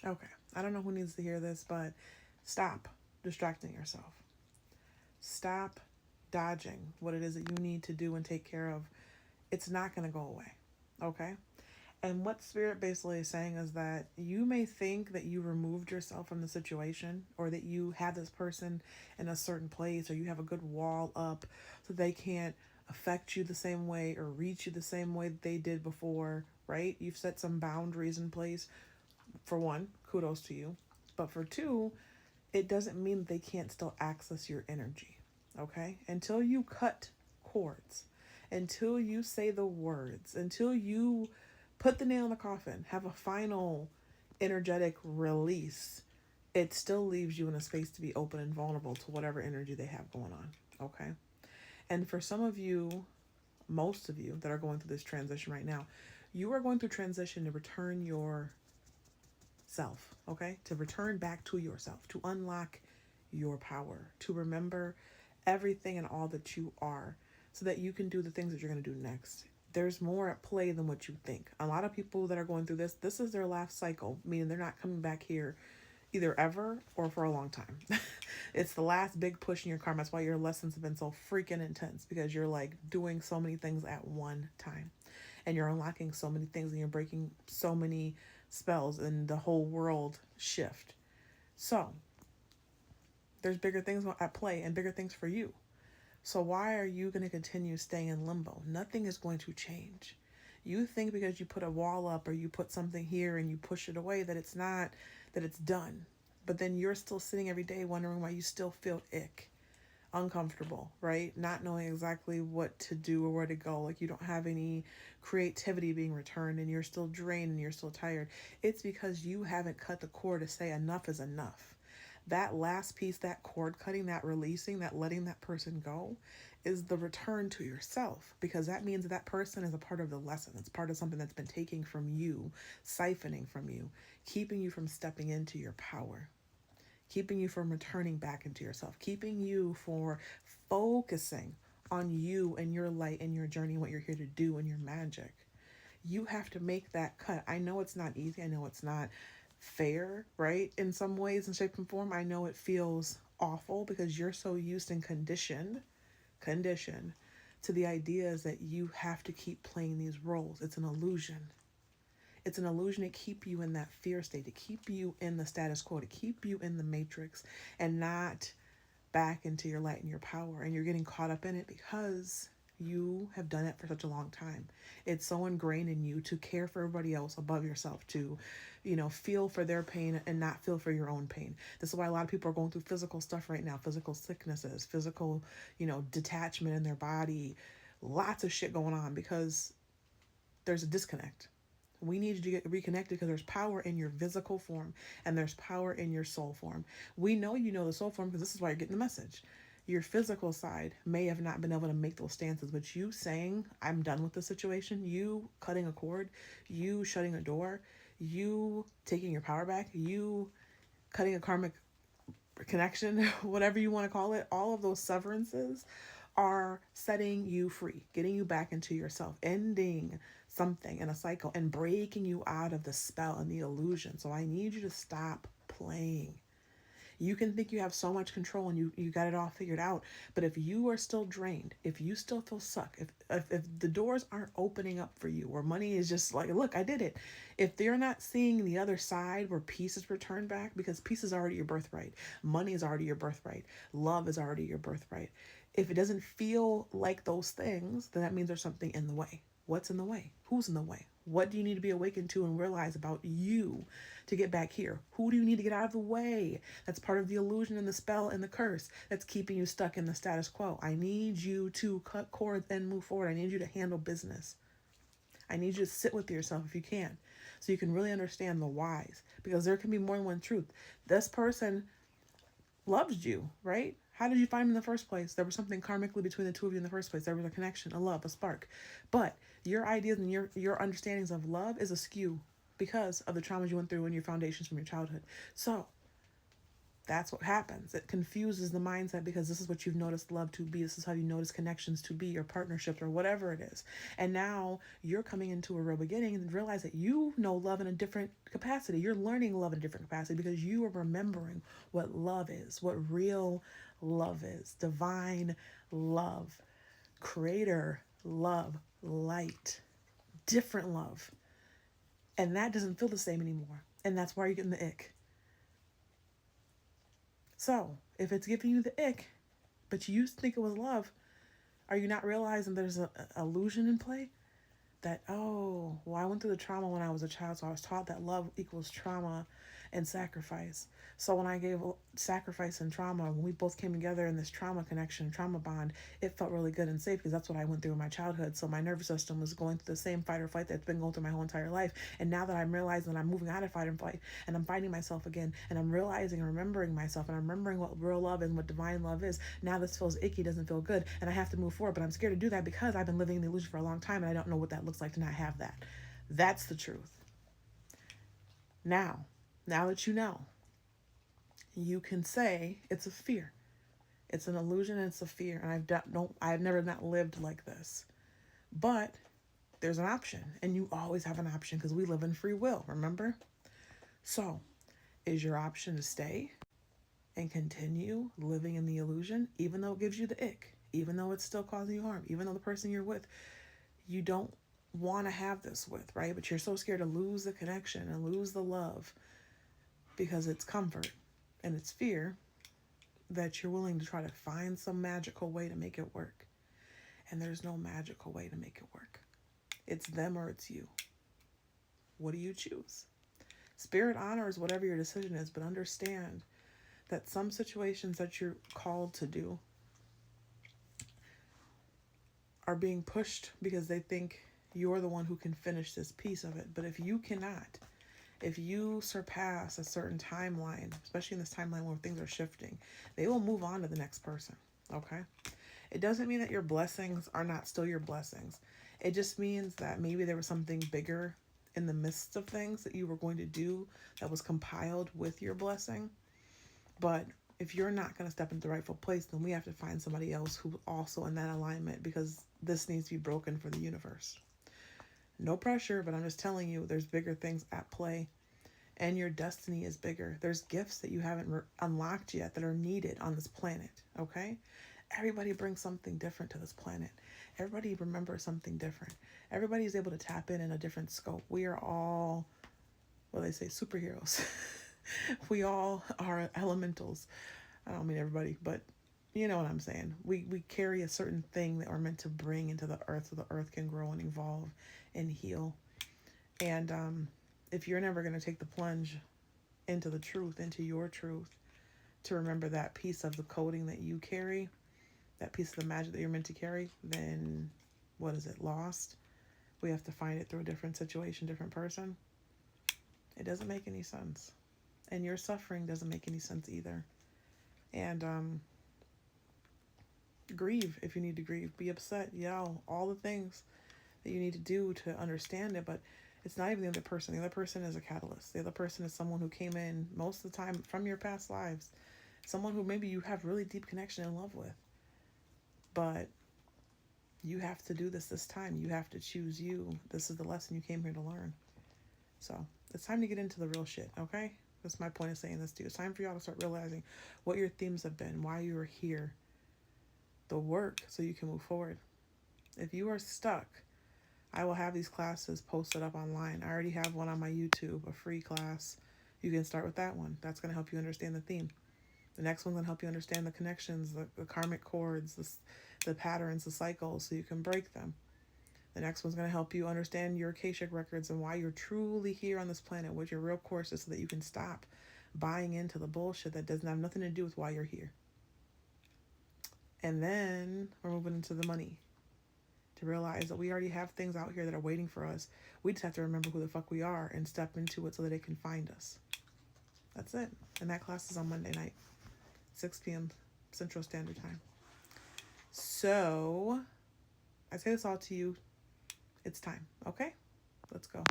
Okay. I don't know who needs to hear this, but stop distracting yourself. Stop dodging what it is that you need to do and take care of. It's not going to go away. Okay? And what Spirit basically is saying is that you may think that you removed yourself from the situation, or that you have this person in a certain place, or you have a good wall up so they can't affect you the same way or reach you the same way that they did before, right? You've set some boundaries in place. For one, kudos to you. But for two, it doesn't mean that they can't still access your energy. Okay? Until you cut cords, until you say the words, until you put the nail in the coffin, have a final energetic release, it still leaves you in a space to be open and vulnerable to whatever energy they have going on. Okay? And for some of you, most of you that are going through this transition right now, you are going through transition to return your self, okay? To return back to yourself, to unlock your power, to remember everything and all that you are so that you can do the things that you're going to do next. There's more at play than what you think. A lot of people that are going through this is their last cycle, meaning they're not coming back here either ever or for a long time. It's the last big push in your karma. That's why your lessons have been so freaking intense, because you're like doing so many things at one time, and you're unlocking so many things, and you're breaking so many spells, and the whole world shift. So there's bigger things at play and bigger things for you. So why are you going to continue staying in limbo? Nothing is going to change. You think because you put a wall up or you put something here and you push it away that it's not, that it's done. But then you're still sitting every day wondering why you still feel ick, uncomfortable, right? Not knowing exactly what to do or where to go. Like you don't have any creativity being returned, and you're still drained and you're still tired. It's because you haven't cut the cord to say enough is enough. That last piece, that cord cutting, that releasing, that letting that person go, is the return to yourself, because that means that person is a part of the lesson. It's part of something that's been taking from you, siphoning from you, keeping you from stepping into your power, keeping you from returning back into yourself, keeping you for focusing on you and your light and your journey, what you're here to do and your magic. You have to make that cut. I know it's not easy. I know it's not fair, right? In some ways and shape and form, I know it feels awful because you're so used and conditioned to the ideas that you have to keep playing these roles. It's an illusion. It's an illusion to keep you in that fear state, to keep you in the status quo, to keep you in the matrix and not back into your light and your power. And you're getting caught up in it because you have done it for such a long time. It's so ingrained in you to care for everybody else above yourself, to, feel for their pain and not feel for your own pain. This is why a lot of people are going through physical stuff right now, physical sicknesses, physical, detachment in their body, lots of shit going on because there's a disconnect. We need you to get reconnected because there's power in your physical form and there's power in your soul form. We know you know the soul form because this is why you're getting the message. Your physical side may have not been able to make those stances, but you saying, I'm done with the situation, you cutting a cord, you shutting a door, you taking your power back, you cutting a karmic connection, whatever you want to call it, all of those severances are setting you free, getting you back into yourself, ending something in a cycle and breaking you out of the spell and the illusion. So I need you to stop playing. You can think you have so much control and you got it all figured out. But if you are still drained, if you still feel suck, if the doors aren't opening up for you, or money is just like, look, I did it. If they're not seeing the other side where peace is returned back, because peace is already your birthright, money is already your birthright, love is already your birthright. If it doesn't feel like those things, then that means there's something in the way. What's in the way? Who's in the way? What do you need to be awakened to and realize about you to get back here? Who do you need to get out of the way? That's part of the illusion and the spell and the curse that's keeping you stuck in the status quo. I need you to cut cords and move forward. I need you to handle business. I need you to sit with yourself if you can, so you can really understand the whys, because there can be more than one truth. This person loves you, right? How did you find him in the first place? There was something karmically between the two of you in the first place. There was a connection, a love, a spark. But your ideas and your understandings of love is askew because of the traumas you went through and your foundations from your childhood. So That's what happens. It confuses the mindset because this is what you've noticed love to be. This is how you notice connections to be, or partnerships, or whatever it is. And now you're coming into a real beginning and realize that you know love in a different capacity. You're learning love in a different capacity because you are remembering what love is, what real love is, divine love, creator love, light, different love. And that doesn't feel the same anymore. And that's why you're getting the ick. So, if it's giving you the ick, but you used to think it was love, are you not realizing there's an illusion in play? That, oh, well, I went through the trauma when I was a child, so I was taught that love equals trauma and sacrifice. So when I gave sacrifice and trauma, when we both came together in this trauma connection, trauma bond, it felt really good and safe because that's what I went through in my childhood. So my nervous system was going through the same fight or flight that's been going through my whole entire life. And now that I'm realizing that I'm moving out of fight and flight and I'm finding myself again, and I'm realizing and remembering myself, and I'm remembering what real love and what divine love is, now this feels icky, doesn't feel good, and I have to move forward. But I'm scared to do that because I've been living in the illusion for a long time and I don't know what that looks like to not have that. That's the truth. Now that you know, you can say it's a fear. It's an illusion and it's a fear. And I've never not lived like this. But there's an option, and you always have an option because we live in free will, remember? So, is your option to stay and continue living in the illusion, even though it gives you the ick, even though it's still causing you harm, even though the person you're with, you don't want to have this with, right? But you're so scared to lose the connection and lose the love because it's comfort and it's fear that you're willing to try to find some magical way to make it work. And there's no magical way to make it work. It's them or it's you. What do you choose? Spirit honors whatever your decision is, but understand that some situations that you're called to do are being pushed because they think you're the one who can finish this piece of it. But if you cannot, if you surpass a certain timeline, especially in this timeline where things are shifting, they will move on to the next person, okay? It doesn't mean that your blessings are not still your blessings. It just means that maybe there was something bigger in the midst of things that you were going to do that was compiled with your blessing. But if you're not going to step into the rightful place, then we have to find somebody else who's also in that alignment, because this needs to be broken for the universe. No pressure, but I'm just telling you, there's bigger things at play, and your destiny is bigger. There's gifts that you haven't unlocked yet that are needed on this planet, okay? Everybody brings something different to this planet. Everybody remembers something different. Everybody's able to tap in a different scope. We are all, well, they say superheroes. We all are elementals. I don't mean everybody, but you know what I'm saying. We carry a certain thing that we're meant to bring into the earth so the earth can grow and evolve and heal. And if you're never going to take the plunge into the truth, into your truth, to remember that piece of the coding that you carry, that piece of the magic that you're meant to carry, then what is it? Lost? We have to find it through a different situation, different person. It doesn't make any sense. And your suffering doesn't make any sense either. And grieve if you need to grieve. Be upset, yell, all the things that you need to do to understand it. But it's not even the other person. The other person is a catalyst. The other person is someone who came in most of the time from your past lives. Someone who maybe you have really deep connection and love with. But you have to do this time. You have to choose you. This is the lesson you came here to learn. So it's time to get into the real shit, okay? That's my point of saying this to you. It's time for y'all to start realizing what your themes have been, why you are here, the work so you can move forward. If you are stuck, I will have these classes posted up online. I already have one on my YouTube, a free class. You can start with that one. That's going to help you understand the theme. The next one's going to help you understand the connections, the karmic cords, the patterns, the cycles, so you can break them. The next one's going to help you understand your Akashic records and why you're truly here on this planet, what your real course is, so that you can stop buying into the bullshit that doesn't have nothing to do with why you're here. And then we're moving into the money, to realize that we already have things out here that are waiting for us. We just have to remember who the fuck we are and step into it so that it can find us. That's it. And that class is on Monday night, 6 p.m. Central Standard Time. So I say this all to you. It's time. Okay? Let's go.